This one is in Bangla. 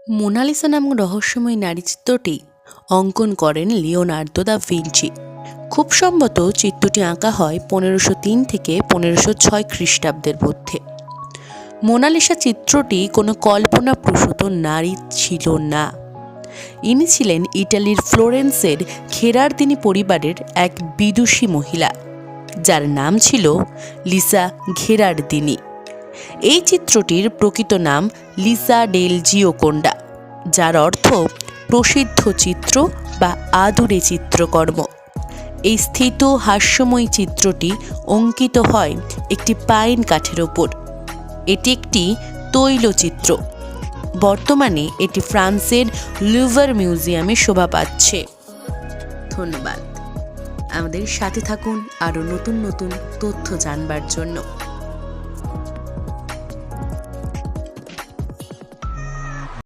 মোনালিসা নামক রহস্যময়ী নারী চিত্রটি অঙ্কন করেন লিওনার্দো দা ভিঞ্চি। খুব সম্ভবত চিত্রটি আঁকা হয় 1503 থেকে 1506 খ্রিস্টাব্দের মধ্যে। মোনালিসা চিত্রটি কোনো কল্পনাপ্রসূত নারী ছিল না। ইনি ছিলেন ইটালির ফ্লোরেন্সের ঘেরারদিনি পরিবারের এক বিদুষী মহিলা, যার নাম ছিল লিসা ঘেরারদিনি। এই চিত্রটির প্রকৃত নাম লিসা ডেল জিওকোন্ডা, যার অর্থ প্রসিদ্ধ চিত্র বা আদুরে চিত্রকর্ম। এই স্থিত হাস্যময়ী চিত্রটি অঙ্কিত হয় একটি পাইন কাঠের ওপর। এটি একটি তৈলচিত্র। বর্তমানে এটি ফ্রান্সের লুভার মিউজিয়ামে শোভা পাচ্ছে। ধন্যবাদ। আমাদের সাথে থাকুন আরও নতুন নতুন তথ্য জানবার জন্য।